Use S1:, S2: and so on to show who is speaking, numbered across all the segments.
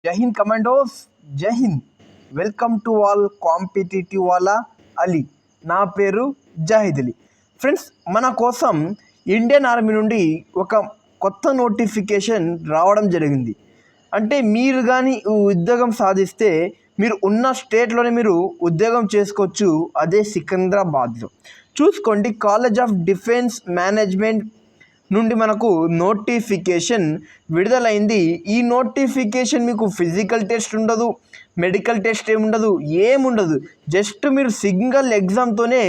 S1: జై హింద్ కమాండోస్, జై Hind. Welcome to all competitive వాళ్ళ అలీ. నా పేరు జాహిద్ అలీ. ఫ్రెండ్స్, మన కోసం ఇండియన్ ఆర్మీ నుండి ఒక కొత్త నోటిఫికేషన్ రావడం జరిగింది. అంటే మీరు కానీ ఉద్యోగం సాధిస్తే మీరు ఉన్న స్టేట్లోనే మీరు ఉద్యోగం చేసుకోవచ్చు. అదే సికింద్రాబాద్లో. చూసుకోండి, కాలేజ్ ఆఫ్ డిఫెన్స్ మేనేజ్మెంట్ నుండి మనకు నోటిఫికేషన్ విడుదలైంది. ఈ నోటిఫికేషన్ మీకు ఫిజికల్ టెస్ట్ ఉండదు, మెడికల్ టెస్ట్ ఏముండదు, ఏముండదు. జస్ట్ మీరు సింగిల్ ఎగ్జామ్తోనే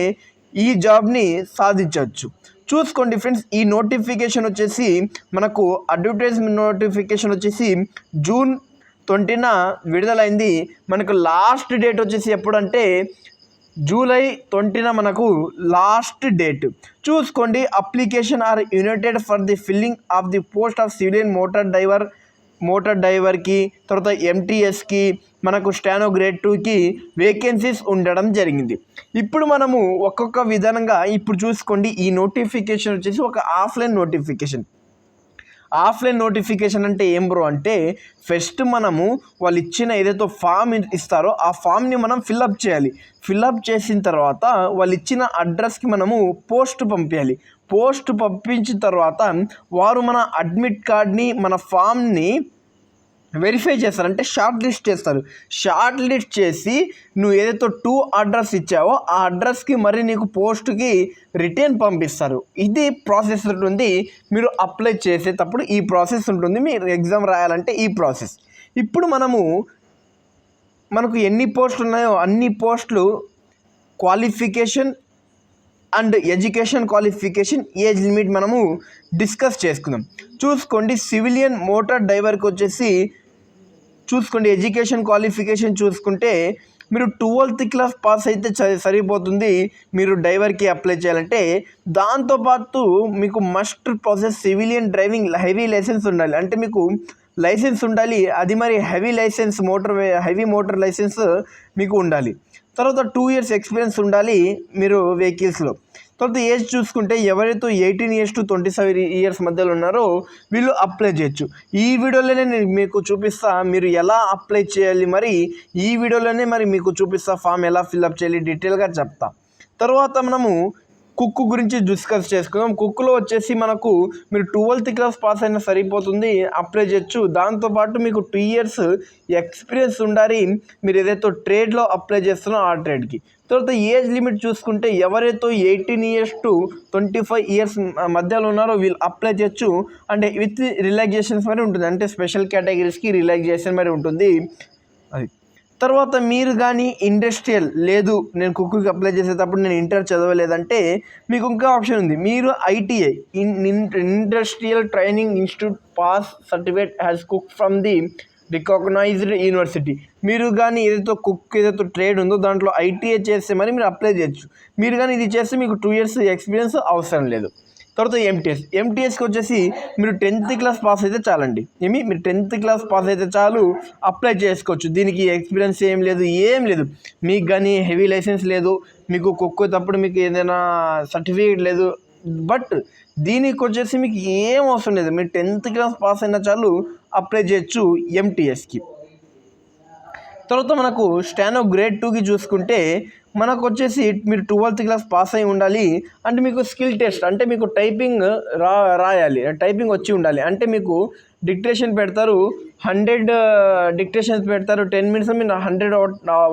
S1: ఈ జాబ్ని సాధించవచ్చు. చూసుకోండి ఫ్రెండ్స్, ఈ నోటిఫికేషన్ వచ్చేసి మనకు అడ్వర్టైజ్మెంట్ నోటిఫికేషన్ వచ్చేసి జూన్ 20న విడుదలైంది. మనకు లాస్ట్ డేట్ వచ్చేసి ఎప్పుడంటే జూలై 20న మనకు లాస్ట్ డేట్. చూసుకోండి, application are united for the filling of the post of civilian motor డ్రైవర్కి, తర్వాత ఎంటీఎస్కి, మనకు స్టానో గ్రేడ్ 2కి వేకెన్సీస్ ఉండడం జరిగింది. ఇప్పుడు మనము ఒక్కొక్క విధానంగా ఇప్పుడు చూసుకోండి. ఈ నోటిఫికేషన్ వచ్చేసి ఒక ఆఫ్లైన్ నోటిఫికేషన్. ఆఫ్లైన్ నోటిఫికేషన్ అంటే ఏం బ్రో అంటే, ఫస్ట్ మనము వాళ్ళు ఇచ్చిన ఏదైతే ఫామ్ ఇస్తారో ఆ ఫామ్ని మనం ఫిల్అప్ చేయాలి. ఫిల్అప్ చేసిన తర్వాత వాళ్ళు ఇచ్చిన అడ్రస్కి మనము పోస్ట్ పంపించాలి. పోస్ట్ పంపించిన తర్వాత వారు మన అడ్మిట్ కార్డ్ని, మన ఫామ్ని వెరిఫై చేస్తారు, అంటే షార్ట్ లిస్ట్ చేస్తారు. షార్ట్ లిస్ట్ చేసి నువ్వు ఏదైతే 2 అడ్రస్ ఇచ్చావో ఆ అడ్రస్కి మరి నీకు పోస్ట్కి రిటర్న్ పంపిస్తారు. ఇది ప్రాసెస్ ఉంటుంది. మీరు అప్లై చేసేటప్పుడు ఈ ప్రాసెస్ ఉంటుంది. మీరు ఎగ్జామ్ రాయాలంటే ఈ ప్రాసెస్. ఇప్పుడు మనకు ఎన్ని పోస్టులు ఉన్నాయో అన్ని పోస్టులు qualification and education qualification, age limit మనము డిస్కస్ చేసుకుందాం. చూసుకోండి, సివిలియన్ మోటార్ డ్రైవర్కి వచ్చేసి చూసుకోండి, ఎడ్యుకేషన్ క్వాలిఫికేషన్ చూసుకుంటే మీరు 12th క్లాస్ పాస్ అయితే సరిపోతుంది మీరు డ్రైవర్కి అప్లై చేయాలంటే. దాంతోపాటు మీకు must process civilian driving heavy license ఉండాలి. అంటే మీకు లైసెన్స్ ఉండాలి, అది మరి heavy license, heavy motor license మీకు ఉండాలి. తర్వాత 2 years ఎక్స్పీరియన్స్ ఉండాలి మీరు వెహికల్స్లో. తర్వాత ఏజ్ చూసుకుంటే ఎవరైతే 18 years to 27 years మధ్యలో ఉన్నారో వీళ్ళు అప్లై చేయొచ్చు. ఈ వీడియోలోనే నేను మీకు చూపిస్తా మీరు ఎలా అప్లై చేయాలి. మరి ఈ వీడియోలోనే మీకు చూపిస్తా ఫామ్ ఎలా ఫిల్అప్ చేయాలి, డీటెయిల్గా చెప్తా. తర్వాత మనము కుక్ గురించి డిస్కస్ చేసుకుందాం. కుక్లో వచ్చేసి మనకు మీరు 12th క్లాస్ పాస్ అయినా సరిపోతుంది, అప్లై చేయొచ్చు. దాంతోపాటు మీకు 2 years ఎక్స్పీరియన్స్ ఉండాలి మీరు ఏదైతే ట్రేడ్లో అప్లై చేస్తున్నారో ఆ ట్రేడ్కి. తర్వాత ఏజ్ లిమిట్ చూసుకుంటే ఎవరైతే 18 years to 25 years మధ్యలో ఉన్నారో వీళ్ళు అప్లై చేయొచ్చు. అంటే విత్ రిలాక్సేషన్స్ మరి ఉంటుంది, అంటే స్పెషల్ కేటగిరీస్కి రిలాక్సేషన్ మరి ఉంటుంది అది. తర్వాత మీరు కానీ ఇండస్ట్రియల్ లేదు, నేను కుక్కి అప్లై చేసేటప్పుడు నేను ఇంటర్ చదవలేదంటే మీకు ఇంకా ఆప్షన్ ఉంది. మీరు ITI industrial training institute pass certificate has cook from the recognized university. మీరు కానీ ఏదైతే ట్రేడ్ ఉందో దాంట్లో ఐటీఐ చేస్తే మరి మీరు అప్లై చేయొచ్చు. మీరు కానీ ఇది చేస్తే మీకు 2 years ఎక్స్పీరియన్స్ అవసరం లేదు. తర్వాత ఎంటీఎస్కి వచ్చేసి మీరు 10th క్లాస్ పాస్ అయితే చాలండి. మీరు 10th క్లాస్ పాస్ అయితే చాలు, అప్లై చేసుకోవచ్చు. దీనికి ఎక్స్పీరియన్స్ ఏం లేదు, మీకు కానీ హెవీ లైసెన్స్ లేదు, మీకు కుక్కేటప్పుడు మీకు ఏదైనా సర్టిఫికేట్ లేదు. బట్ దీనికి వచ్చేసి మీకు ఏం అవసరం లేదు, మీరు 10th క్లాస్ పాస్ అయినా చాలు అప్లై చేయొచ్చు ఎంటీఎస్కి. తర్వాత మనకు స్టానో గ్రేడ్ 2కి చూసుకుంటే మనకు వచ్చేసి మీరు 12th క్లాస్ పాస్ అయి ఉండాలి. అంటే మీకు స్కిల్ టెస్ట్, అంటే మీకు టైపింగ్ రాయాలి, టైపింగ్ వచ్చి ఉండాలి. అంటే మీకు డిక్టేషన్ పెడతారు, 100 డిక్టేషన్స్ పెడతారు. 10 minutes మీరు 100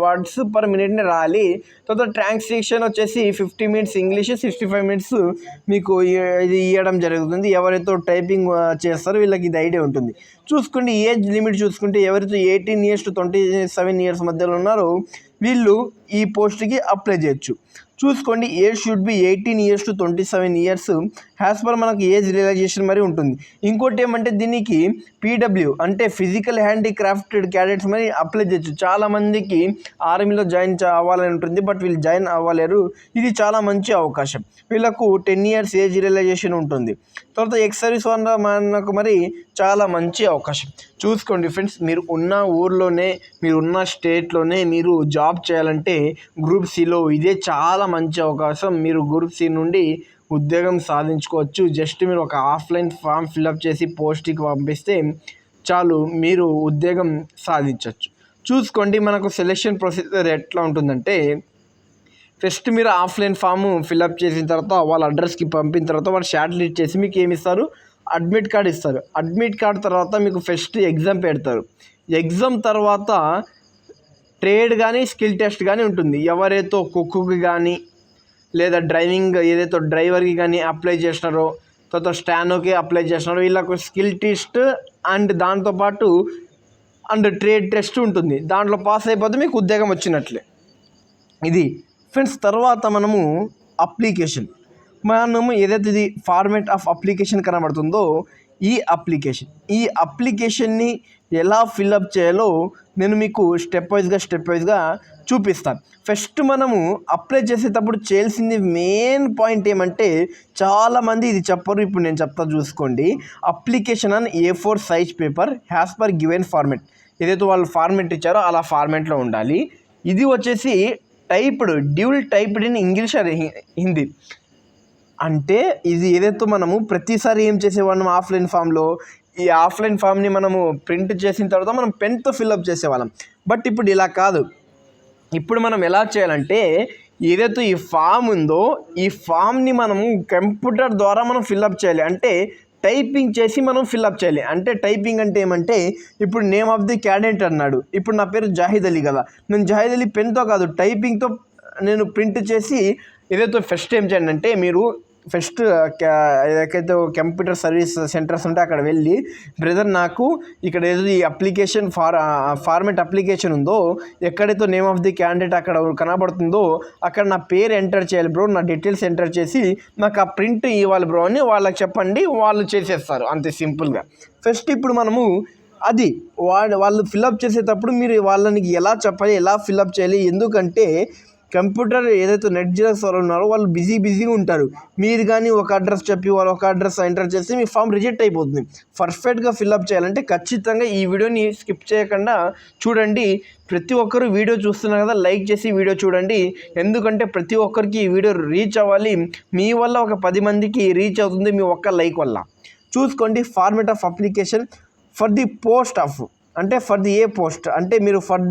S1: words per minute రాయాలి. తర్వాత ట్రాన్స్క్రిప్షన్ వచ్చేసి 50 minutes ఇంగ్లీష్, 65 minutes మీకు ఇది ఇవ్వడం జరుగుతుంది. ఎవరైతే టైపింగ్ చేస్తారో వీళ్ళకి ఇది ఐడియా ఉంటుంది. చూసుకోండి, ఏజ్ లిమిట్ చూసుకుంటే ఎవరైతే 18 years to 27 years మధ్యలో ఉన్నారో వీళ్ళు ఈ పోస్ట్కి అప్లై చేయొచ్చు. చూసుకోండి, age should be 18 years to 27 years as per మనకు ఏజ్ రిలాక్సేషన్ మరి ఉంటుంది. ఇంకోటి ఏమంటే దీనికి పీడబ్ల్యూ అంటే ఫిజికల్ హ్యాండిక్రాఫ్టెడ్ క్యాడెట్స్ మరి అప్లై చేయొచ్చు. చాలామందికి ఆర్మీలో జాయిన్ అవ్వాలని ఉంటుంది, బట్ వీళ్ళు జాయిన్ అవ్వలేరు. ఇది చాలా మంచి అవకాశం. వీళ్ళకు 10 years ఏజ్ రిలాక్సేషన్ ఉంటుంది. తర్వాత ఎక్స్ సర్వీస్ వల్ల మనకు మరి చాలా మంచి అవకాశం. చూసుకోండి ఫ్రెండ్స్, మీరు ఉన్న ఊర్లోనే, మీరు ఉన్న స్టేట్లోనే మీరు జాబ్ చేయాలంటే గ్రూప్ సిలో ఇదే చాలా మంచి అవకాశం. మీరు గ్రూప్ సి నుండి ఉద్యోగం సాధించుకోవచ్చు. జస్ట్ మీరు ఒక ఆఫ్లైన్ ఫామ్ ఫిల్అప్ చేసి పోస్ట్కి పంపిస్తే చాలు మీరు ఉద్యోగం సాధించవచ్చు. చూసుకోండి మనకు సెలెక్షన్ ప్రొసీజర్ ఎట్లా ఉంటుందంటే, ఫస్ట్ మీరు ఆఫ్లైన్ ఫామ్ ఫిల్అప్ చేసిన తర్వాత వాళ్ళ అడ్రస్కి పంపిన తర్వాత వాళ్ళు షార్ట్ లిస్ట్ చేసి మీకు ఏమి ఇస్తారు, అడ్మిట్ కార్డ్ ఇస్తారు. అడ్మిట్ కార్డ్ తర్వాత మీకు ఫస్ట్ ఎగ్జామ్ పెడతారు. ఎగ్జామ్ తర్వాత ట్రేడ్ కానీ స్కిల్ టెస్ట్ కానీ ఉంటుంది. ఎవరైతే కుక్కి కానీ లేదా డ్రైవింగ్ ఏదైతే డ్రైవర్కి కానీ అప్లై చేసినారో, తర్వాత స్టానోకి అప్లై చేసినారో వీళ్ళకు స్కిల్ టెస్ట్ అండ్ దాంతోపాటు ట్రేడ్ టెస్ట్ ఉంటుంది. దాంట్లో పాస్ అయిపోతే మీకు ఉద్యోగం వచ్చినట్లే. ఇది ఫ్రెండ్స్. తర్వాత మనము ఏదైతే ఇది ఫార్మేట్ ఆఫ్ అప్లికేషన్ కనబడుతుందో ఈ అప్లికేషన్ని ఎలా ఫిల్అప్ చేయాలో నేను మీకు స్టెప్ వైజ్గా చూపిస్తాను. ఫస్ట్ మనము అప్లై చేసేటప్పుడు చేయాల్సింది మెయిన్ పాయింట్ ఏమంటే, చాలామంది ఇది చెప్పరు, ఇప్పుడు నేను చెప్తా చూసుకోండి. Application on A4 size paper has per given format. ఏదైతే వాళ్ళు ఫార్మేట్ ఇచ్చారో అలా ఫార్మేట్లో ఉండాలి. ఇది వచ్చేసి dual typed in English are Hindi. అంటే ఇది ఏదైతే మనము ప్రతిసారి ఏం చేసేవాళ్ళం ఆఫ్లైన్ ఫామ్లో, ఈ ఆఫ్లైన్ ఫామ్ని మనము ప్రింట్ చేసిన తర్వాత మనం పెన్తో ఫిల్అప్ చేసేవాళ్ళం. బట్ ఇప్పుడు ఇలా కాదు. ఇప్పుడు మనం ఎలా చేయాలంటే, ఏదైతే ఈ ఫామ్ ఉందో ఈ ఫామ్ని మనము కంప్యూటర్ ద్వారా మనం ఫిల్అప్ చేయాలి. అంటే టైపింగ్ చేసి మనం ఫిల్అప్ చేయాలి. అంటే టైపింగ్ అంటే ఏమంటే, ఇప్పుడు నేమ్ ఆఫ్ ది క్యాండిడేట్ అన్నాడు. ఇప్పుడు నా పేరు జాహిద్ అలీ కదా, నేను జాహిద్ అలీ పెన్తో కాదు టైపింగ్తో నేను ప్రింట్ చేసి ఏదైతే ఫస్ట్ ఏం చేయండి అంటే, మీరు ఫస్ట్ ఏదైతే కంప్యూటర్ సర్వీస్ సెంటర్స్ ఉంటే అక్కడ వెళ్ళి, బ్రదర్ నాకు ఇక్కడ ఏదో ఈ అప్లికేషన్ ఫార్మేట్ అప్లికేషన్ ఉందో, ఎక్కడైతే నేమ్ ఆఫ్ ది క్యాండిడేట్ అక్కడ కనబడుతుందో అక్కడ నా పేరు ఎంటర్ చేయాలి బ్రో, నా డీటెయిల్స్ ఎంటర్ చేసి నాకు ఆ ప్రింట్ ఇవ్వాలి బ్రో అని వాళ్ళకి చెప్పండి, వాళ్ళు చేసేస్తారు. అంతే సింపుల్గా. ఫస్ట్ ఇప్పుడు మనము అది వాళ్ళు ఫిల్అప్ చేసేటప్పుడు మీరు వాళ్ళని ఎలా చెప్పాలి, ఎలా ఫిల్అప్ చేయాలి. ఎందుకంటే కంప్యూటర్ ఏదైతే నెట్ జిరాక్స్ వాళ్ళు ఉన్నారో వాళ్ళు బిజీగా ఉంటారు. మీరు కానీ ఒక అడ్రస్ చెప్పి వాళ్ళు ఒక అడ్రస్ ఎంటర్ చేస్తే మీ ఫామ్ రిజెక్ట్ అయిపోతుంది. పర్ఫెక్ట్గా ఫిల్అప్ చేయాలంటే ఖచ్చితంగా ఈ వీడియోని స్కిప్ చేయకుండా చూడండి. ప్రతి ఒక్కరు వీడియో చూస్తున్నారు కదా, లైక్ చేసి వీడియో చూడండి. ఎందుకంటే ప్రతి ఒక్కరికి ఈ వీడియో రీచ్ అవ్వాలి. మీ వల్ల ఒక 10 మందికి రీచ్ అవుతుంది మీ ఒక్క లైక్ వల్ల. చూసుకోండి, format of application for the post of అంటే ఫర్ ది ఏ పోస్ట్ అంటే మీరు ఫర్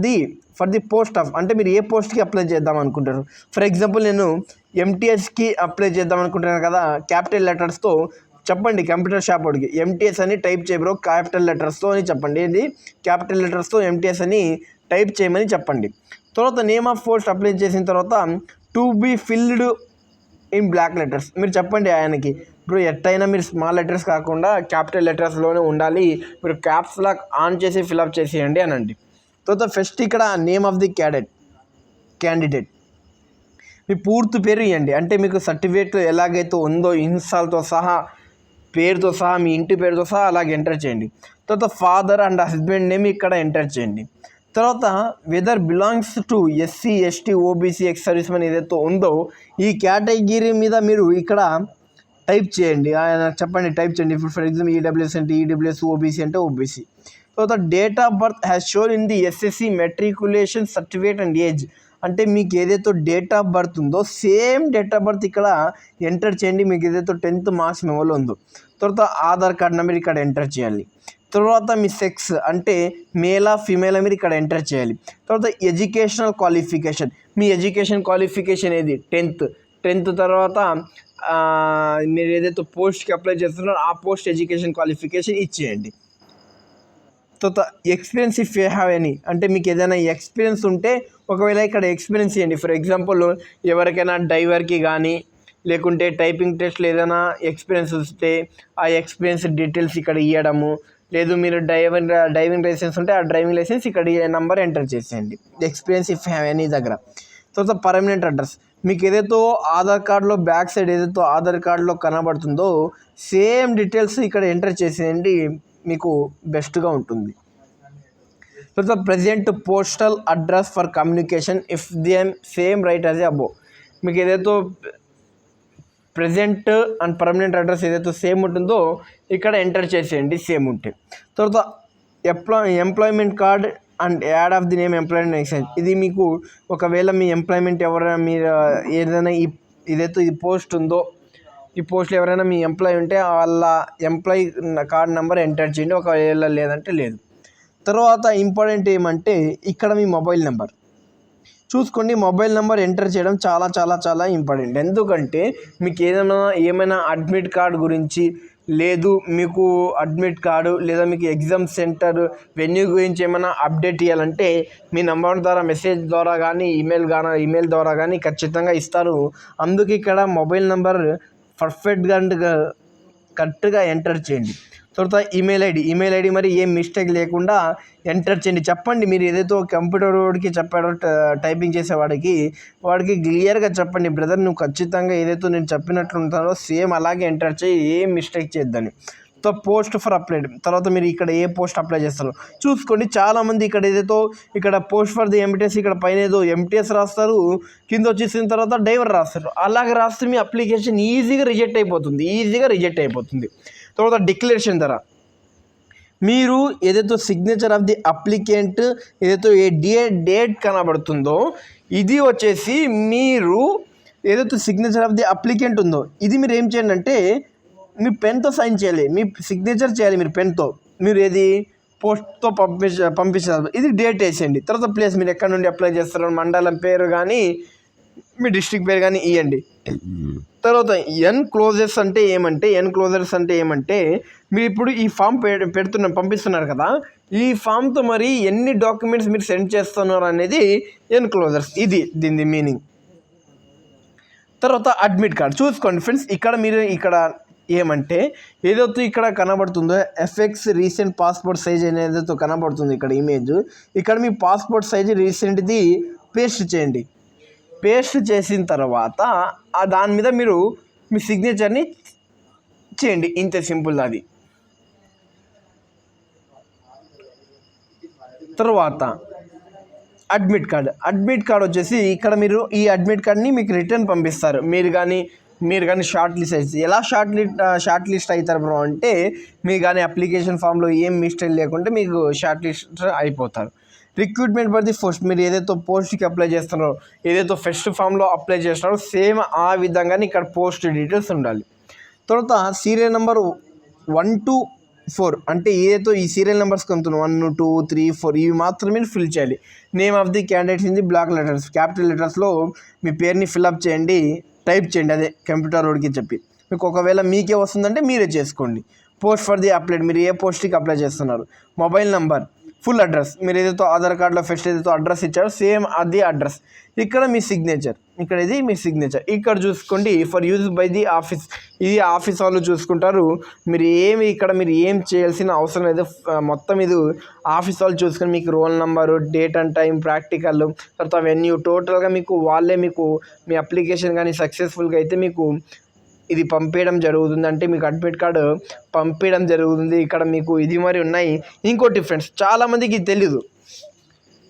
S1: ది పోస్ట్ ఆఫ్ అంటే మీరు ఏ పోస్ట్కి అప్లై చేద్దాం అనుకుంటారు. ఫర్ ఎగ్జాంపుల్ నేను MTSకి అప్లై చేద్దాం అనుకుంటున్నాను కదా, క్యాపిటల్ లెటర్స్తో చెప్పండి కంప్యూటర్ షాప్ వాడికి, MTS అని టైప్ చేయబ్రో క్యాపిటల్ లెటర్స్తో అని చెప్పండి. ఇది క్యాపిటల్ లెటర్స్తో MTS అని టైప్ చేయమని చెప్పండి. తర్వాత నేమ్ ఆఫ్ పోస్ట్ అప్లై చేసిన తర్వాత to be filled in block letters మీరు చెప్పండి ఆయనకి, ఇప్పుడు ఎట్టయినా మీరు స్మాల్ లెటర్స్ కాకుండా క్యాపిటల్ లెటర్స్లోనే ఉండాలి, మీరు క్యాప్స్ లాక్ ఆన్ చేసి ఫిల్అప్ చేసేయండి అనండి. తర్వాత ఫస్ట్ ఇక్కడ నేమ్ ఆఫ్ ది క్యాండిడేట్ మీ పూర్తి పేరు ఇవ్వండి. అంటే మీకు సర్టిఫికేట్ ఎలాగైతే ఉందో ఇన్సాల్తో సహా పేరుతో సహా మీ ఇంటి పేరుతో సహా అలాగే ఎంటర్ చేయండి. తర్వాత ఫాదర్ అండ్ హస్బెండ్ నేమ్ ఇక్కడ ఎంటర్ చేయండి. తర్వాత whether belongs to SC ST OBC ex service men ఏదైతే ఉందో ఈ కేటగిరీ మీద మీరు ఇక్కడ టైప్ చేయండి. ఆయన చెప్పండి టైప్ చేయండి. ఇప్పుడు ఫర్ ఎగ్జాంపుల్ EWS అంటే EWS, OBC అంటే OBC. తర్వాత date of birth has shown in the SSC matriculation certificate and age. అంటే మీకు ఏదైతే డేట్ ఆఫ్ బర్త్ ఉందో సేమ్ డేట్ ఆఫ్ బర్త్ ఇక్కడ ఎంటర్ చేయండి. మీకు ఏదైతే 10th మార్క్స్ మెమోలో ఉందో. తర్వాత ఆధార్ కార్డ్ నెంబర్ ఇక్కడ ఎంటర్ చేయాలి. తర్వాత మీ సెక్స్ అంటే మేలా ఫీమేలా మీరు ఇక్కడ ఎంటర్ చేయాలి. తర్వాత ఎడ్యుకేషనల్ క్వాలిఫికేషన్ మీ ఎడ్యుకేషన్ క్వాలిఫికేషన్ ఏది 10th తర్వాత మీరు ఏదైతే పోస్ట్కి అప్లై చేస్తున్నారో ఆ పోస్ట్ ఎడ్యుకేషన్ క్వాలిఫికేషన్ ఇచ్చేయండి. తర్వాత experience if you have any అంటే మీకు ఏదైనా ఎక్స్పీరియన్స్ ఉంటే ఒకవేళ ఇక్కడ ఎక్స్పీరియన్స్ ఇవ్వండి. ఫర్ ఎగ్జాంపుల్ ఎవరికైనా డ్రైవర్కి కానీ లేకుంటే టైపింగ్ టెస్ట్లో ఏదైనా ఎక్స్పీరియన్స్ వస్తే ఆ ఎక్స్పీరియన్స్ డీటెయిల్స్ ఇక్కడ ఇవ్వడము, లేదు మీరు డ్రైవింగ్ లైసెన్స్ ఉంటే ఆ డ్రైవింగ్ లైసెన్స్ ఇక్కడ నెంబర్ ఎంటర్ చేసేయండి ఎక్స్పీరియన్స్ ఇఫ్ హ్యావ్ ఎనీ దగ్గర. తర్వాత పర్మనెంట్ అడ్రస్ మీకు ఏదైతే ఆధార్ కార్డులో బ్యాక్ సైడ్ ఏదైతే ఆధార్ కార్డులో కనబడుతుందో సేమ్ డీటెయిల్స్ ఇక్కడ ఎంటర్ చేసేయండి, మీకు బెస్ట్గా ఉంటుంది. తర్వాత present postal address for communication if them same right as above మీకు ఏదైతే ప్రజెంట్ అండ్ పర్మనెంట్ అడ్రస్ ఏదైతే సేమ్ ఉంటుందో ఇక్కడ ఎంటర్ చేసేయండి సేమ్ ఉంటే. తర్వాత employment card and add of the name employment exchange ఇది మీకు ఒకవేళ మీ ఎంప్లాయ్మెంట్ ఎవరైనా మీరు ఏదైనా ఏదైతే ఈ పోస్ట్ ఉందో ఈ పోస్ట్లో ఎవరైనా మీ ఎంప్లాయీ ఉంటే వాళ్ళ ఎంప్లాయీ కార్డ్ నెంబర్ ఎంటర్ చేయండి, ఒకవేళ లేదంటే లేదు. తర్వాత ఇంపార్టెంట్ ఏమంటే ఇక్కడ మీ మొబైల్ నెంబర్ చూసుకోండి. మొబైల్ నెంబర్ ఎంటర్ చేయడం చాలా చాలా చాలా ఇంపార్టెంట్. ఎందుకంటే మీకు ఏమైనా అడ్మిట్ కార్డ్ గురించి లేదు, మీకు అడ్మిట్ కార్డు లేదా మీకు ఎగ్జామ్ సెంటర్ వెన్యూ గురించి ఏమైనా అప్డేట్ ఇవ్వాలంటే మీ నెంబర్ ద్వారా మెసేజ్ ద్వారా కానీ ఈమెయిల్ ద్వారా కానీ ఖచ్చితంగా ఇస్తారు. అందుకే ఇక్కడ మొబైల్ నెంబర్ పర్ఫెక్ట్గా అండ్ కరెక్ట్గా ఎంటర్ చేయండి. తర్వాత ఈమెయిల్ ఐడి మరి ఏం మిస్టేక్ లేకుండా ఎంటర్ చేయండి. చెప్పండి, మీరు ఏదైతే కంప్యూటర్ వాడికి చెప్పాడో టైపింగ్ చేసేవాడికి క్లియర్గా చెప్పండి, బ్రదర్ నువ్వు ఖచ్చితంగా ఏదైతే నేను చెప్పినట్లు ఉంటానో సేమ్ అలాగే ఎంటర్ చేయి, ఏం మిస్టేక్ చేయొద్దని. సో పోస్ట్ ఫర్ అప్లై, తర్వాత మీరు ఇక్కడ ఏ పోస్ట్ అప్లై చేస్తారు చూసుకోండి. చాలామంది ఇక్కడ పోస్ట్ ఫర్ ది ఎంటీఎస్, ఇక్కడ పైన ఏదో ఎంటీఎస్ రాస్తారు, కింద వచ్చేసిన తర్వాత డ్రైవర్ రాస్తారు. అలాగే రాస్తే మీ అప్లికేషన్ ఈజీగా రిజెక్ట్ అయిపోతుంది. తర్వాత డిక్లరేషన్ ధర, మీరు ఏదైతే సిగ్నేచర్ ఆఫ్ ది అప్లికెంట్ ఏదైతే డేట్ కనబడుతుందో ఇది వచ్చేసి మీరు ఏదైతే సిగ్నేచర్ ఆఫ్ ది అప్లికెంట్ ఉందో ఇది మీరు ఏం చేయండి అంటే మీ పెన్తో సైన్ చేయాలి, మీ సిగ్నేచర్ చేయాలి మీరు పెన్తో. మీరు ఏది పోస్ట్తో పంపించాలి, ఇది డేట్ వేసేయండి. తర్వాత ప్లేస్ మీరు ఎక్కడ నుండి అప్లై చేస్తారో మండలం పేరు కానీ మీ డిస్ట్రిక్ట్ పేరు కానీ ఇవ్వండి. తర్వాత ఎన్క్లోజర్స్ అంటే ఏమంటే మీరు ఇప్పుడు ఈ ఫామ్ పంపిస్తున్నారు కదా, ఈ ఫామ్తో మరి ఎన్ని డాక్యుమెంట్స్ మీరు సెండ్ చేస్తున్నారు అనేది ఎన్క్లోజర్స్, ఇది దీని మీనింగ్. తర్వాత అడ్మిట్ కార్డ్ చూసుకోండి ఫ్రెండ్స్, ఇక్కడ ఏమంటే ఏదైతే ఇక్కడ కనబడుతుందో ఎఫ్ఎక్స్ రీసెంట్ పాస్పోర్ట్ సైజ్ అనేది కనబడుతుంది ఇక్కడ ఇమేజ్, ఇక్కడ మీ పాస్పోర్ట్ సైజ్ రీసెంట్ది పేస్ట్ చేయండి. పేస్ట్ చేసిన తర్వాత దాని మీద మీరు మీ సిగ్నేచర్ని చేయండి, ఇంత సింపుల్ అది. తర్వాత అడ్మిట్ కార్డ్ వచ్చేసి ఇక్కడ మీరు ఈ అడ్మిట్ కార్డ్ని మీకు రిటర్న్ పంపిస్తారు. మీరు కానీ షార్ట్ లిస్ట్ ఎలా షార్ట్ లిస్ట్ అవుతారు బ్రో అంటే మీరు కానీ అప్లికేషన్ ఫామ్లో ఏం మిస్టేక్ లేకుంటే మీకు షార్ట్ లిస్ట్ అయిపోతారు. రిక్రూట్మెంట్ ఫర్ ది పోస్ట్, మీరు ఏదైతే పోస్ట్కి అప్లై చేస్తున్నారో ఏదైతే ఫస్ట్ ఫామ్లో అప్లై చేస్తున్నారో సేమ్ ఆ విధంగానే ఇక్కడ పోస్ట్ డీటెయిల్స్ ఉండాలి. తర్వాత సీరియల్ నెంబర్ 1 to 4 అంటే ఏదైతే ఈ సీరియల్ నెంబర్స్ కొంటున్నాం 1, 2, 3, 4 ఇవి మాత్రమే ఫిల్ చేయాలి. Name of the candidates in the block letters, capital లెటర్స్లో మీ పేరుని ఫిల్అప్ చేయండి, టైప్ చేయండి, అదే కంప్యూటర్ వాడికి చెప్పి. మీకు ఒకవేళ మీకే వస్తుందంటే మీరే చేసుకోండి. పోస్ట్ ఫర్ ది అప్లై, మీరు ఏ పోస్ట్కి అప్లై చేస్తున్నారు. మొబైల్ నెంబర్, ఫుల్ అడ్రస్, మీరు ఏదైతే ఆధార్ కార్డులో ఫస్ట్ ఏదైతే అడ్రస్ ఇచ్చారో సేమ్ అది అడ్రస్. ఇక్కడ మీ సిగ్నేచర్, ఇది మీ సిగ్నేచర్. ఇక్కడ చూసుకోండి for use by the office, ఇది ఆఫీస్ వాళ్ళు చూసుకుంటారు. మీరు ఏం చేయాల్సిన అవసరం లేదు, మొత్తం ఇది ఆఫీస్ వాళ్ళు చూసుకొని మీకు roll number, date and time, practical, తర్వాత వెన్యూ టోటల్గా వాళ్ళే మీ అప్లికేషన్ కానీ సక్సెస్ఫుల్గా అయితే మీకు ఇది పంపించడం జరుగుతుంది, అంటే మీకు అడ్మిట్ కార్డు పంపించడం జరుగుతుంది. ఇక్కడ మీకు ఇది మరి ఉన్నాయి. ఇంకోటి ఫ్రెండ్స్, చాలామందికి తెలీదు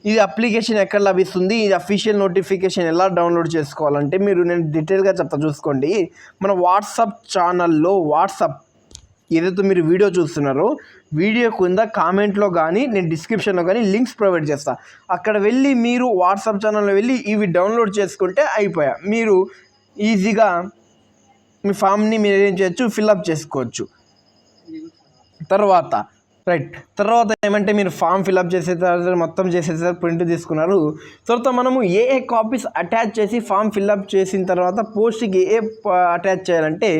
S1: ఇది అప్లికేషన్ ఎక్కడ లభిస్తుంది, ఇది అఫీషియల్ నోటిఫికేషన్ ఎలా డౌన్లోడ్ చేసుకోవాలంటే నేను డీటెయిల్గా చెప్తా చూసుకోండి. మన వాట్సాప్ ఛానల్లో ఏదైతే మీరు వీడియో చూస్తున్నారో వీడియో కింద కామెంట్లో కానీ నేను డిస్క్రిప్షన్లో కానీ లింక్స్ ప్రొవైడ్ చేస్తాను. అక్కడ వెళ్ళి మీరు వాట్సాప్ ఛానల్లో వెళ్ళి ఇవి డౌన్లోడ్ చేసుకుంటే అయిపోయా, మీరు ఈజీగా మీ ఫామ్ని మీరు ఏం చేయొచ్చు, ఫిల్అప్ చేసుకోవచ్చు. తర్వాత ఏమంటే మీరు ఫామ్ ఫిల్అప్ చేసే తర్వాత మొత్తం చేసేసారు, ప్రింట్ తీసుకున్నారు. తర్వాత మనము ఏ కాపీస్ అటాచ్ చేసి ఫామ్ ఫిల్అప్ చేసిన తర్వాత పోస్ట్కి అటాచ్ చేయాలంటే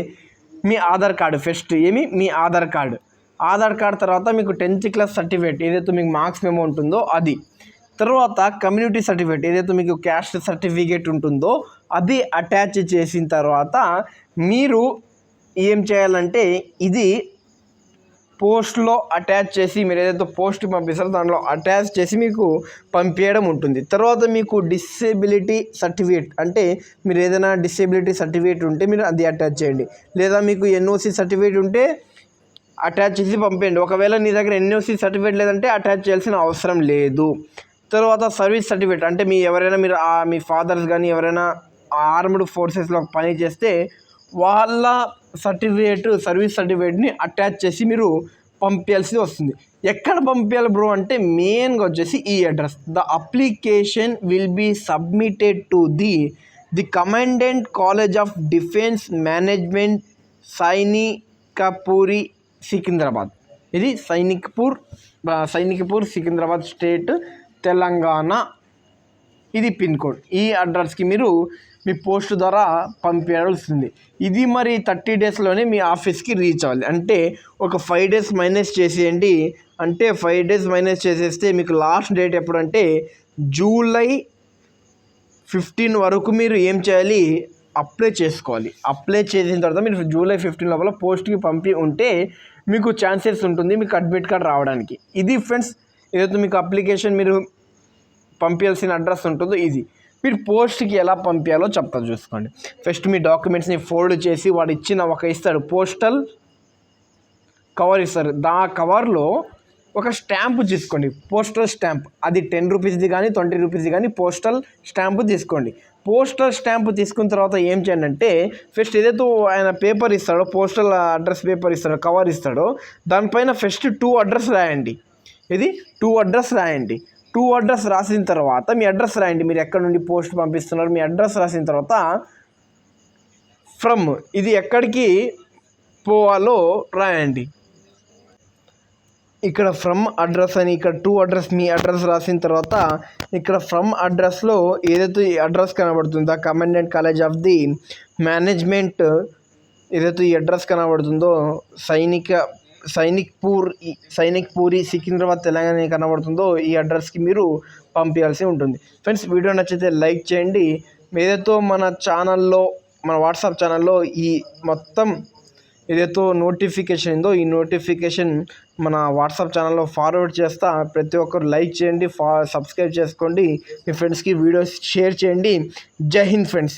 S1: మీ ఆధార్ కార్డు ఫస్ట్, మీ ఆధార్ కార్డు తర్వాత మీకు 10th క్లాస్ సర్టిఫికేట్ ఏదైతే మీకు మార్క్స్ మెమో ఉంటుందో అది, తర్వాత కమ్యూనిటీ సర్టిఫికేట్ ఏదైతే మీకు క్యాస్ట్ సర్టిఫికేట్ ఉంటుందో అది అటాచ్ చేసిన తర్వాత మీరు ఏం చేయాలంటే ఇది పోస్ట్లో అటాచ్ చేసి మీరు ఏదైతే పోస్ట్ పంపిస్తారో దాంట్లో అటాచ్ చేసి మీకు పంపించడం ఉంటుంది. తర్వాత మీకు డిసేబిలిటీ సర్టిఫికేట్ అంటే మీరు ఏదైనా డిసేబిలిటీ సర్టిఫికేట్ ఉంటే మీరు అది అటాచ్ చేయండి, లేదా మీకు ఎన్ఓసి సర్టిఫికేట్ ఉంటే అటాచ్ చేసి పంపేయండి. ఒకవేళ నీ దగ్గర ఎన్ఓసి సర్టిఫికేట్ లేదంటే అటాచ్ చేయాల్సిన అవసరం లేదు. తర్వాత సర్వీస్ సర్టిఫికేట్ అంటే మీ ఫాదర్స్ కానీ ఎవరైనా ఆర్మ్డ్ ఫోర్సెస్లో పని చేస్తే వాళ్ళ సర్వీస్ సర్టిఫికేట్ని అటాచ్ చేసి మీరు పంపించాల్సి వస్తుంది. ఎక్కడ పంపించాలి బ్రో అంటే మెయిన్గా వచ్చేసి ఈ address, the application will be submitted to the commandant college of defence management Sainikpuri Secunderabad. ఇది సైనికపూర్ సికింద్రాబాద్ స్టేట్ తెలంగాణ. ఇది పిన్ కోడ్. ఈ అడ్రస్కి మీరు మీ పోస్ట్ ద్వారా పంపించాల్సింది. ఇది మరి 30 డేస్లోనే మీ ఆఫీస్కి రీచ్ అవ్వాలి. అంటే ఒక 5 డేస్ మైనస్ చేసేయండి. అంటే 5 డేస్ మైనస్ చేసేస్తే మీకు లాస్ట్ డేట్ ఎప్పుడంటే జూలై 15 వరకు మీరు ఏం చేయాలి, అప్లై చేసుకోవాలి. అప్లై చేసిన తర్వాత మీరు జూలై 15 లోపల పోస్ట్కి పంపి ఉంటే మీకు ఛాన్సెస్ ఉంటుంది మీకు అడ్మిట్ కార్డ్ రావడానికి. ఇది ఫ్రెండ్స్, ఏదైతే మీకు అప్లికేషన్ మీరు పంపించాల్సిన అడ్రస్ ఉంటుందో ఇది. మీరు పోస్ట్కి ఎలా పంపించాలో చెప్తాను చూసుకోండి. ఫస్ట్ మీ డాక్యుమెంట్స్ని ఫోల్డ్ చేసి వాడు ఇచ్చిన ఇస్తాడు, పోస్టల్ కవర్ ఇస్తారు. కవర్లో ఒక స్టాంపు తీసుకోండి, పోస్టల్ స్టాంప్. అది 10 రూపీస్ది కానీ 20 రూపీస్ది కానీ పోస్టల్ స్టాంపు తీసుకోండి. పోస్టల్ స్టాంపు తీసుకున్న తర్వాత ఏం చేయండి అంటే ఫస్ట్ ఏదైతే ఆయన పేపర్ ఇస్తాడో, పోస్టల్ అడ్రస్ పేపర్ ఇస్తాడో, కవర్ ఇస్తాడో, దానిపైన ఫస్ట్ 2 అడ్రస్ రాయండి. ఇది 2 అడ్రస్ రాయండి. 2 అడ్రస్ రాసిన తర్వాత మీ అడ్రస్ రాయండి. మీరు ఎక్కడ నుండి పోస్ట్ పంపిస్తున్నారు మీ అడ్రస్ రాసిన తర్వాత ఫ్రమ్ ఇది ఎక్కడికి పోవాలో రాయండి. ఇక్కడ ఫ్రమ్ అడ్రస్ అని ఇక్కడ 2 అడ్రస్ మీ అడ్రస్ రాసిన తర్వాత ఇక్కడ ఫ్రమ్ అడ్రస్లో ఏదైతే ఈ అడ్రస్ కనబడుతుందో commandant college of the management, ఏదైతే ఈ అడ్రస్ కనబడుతుందో సైనిక్పూరి సికింద్రాబాద్ తెలంగాణ కనబడుతుందో ఈ అడ్రస్కి మీరు పంపించాల్సి ఉంటుంది. ఫ్రెండ్స్, వీడియో నచ్చితే లైక్ చేయండి. ఏదైతే మన ఛానల్లో, మన వాట్సాప్ ఛానల్లో ఈ మొత్తం ఏదైతే నోటిఫికేషన్ ఉందో ఈ నోటిఫికేషన్ మన వాట్సాప్ ఛానల్లో ఫార్వర్డ్ చేస్తా. ప్రతి ఒక్కరు లైక్ చేయండి, సబ్స్క్రైబ్ చేసుకోండి, మీ ఫ్రెండ్స్కి వీడియోస్ షేర్ చేయండి. జై హింద్ ఫ్రెండ్స్.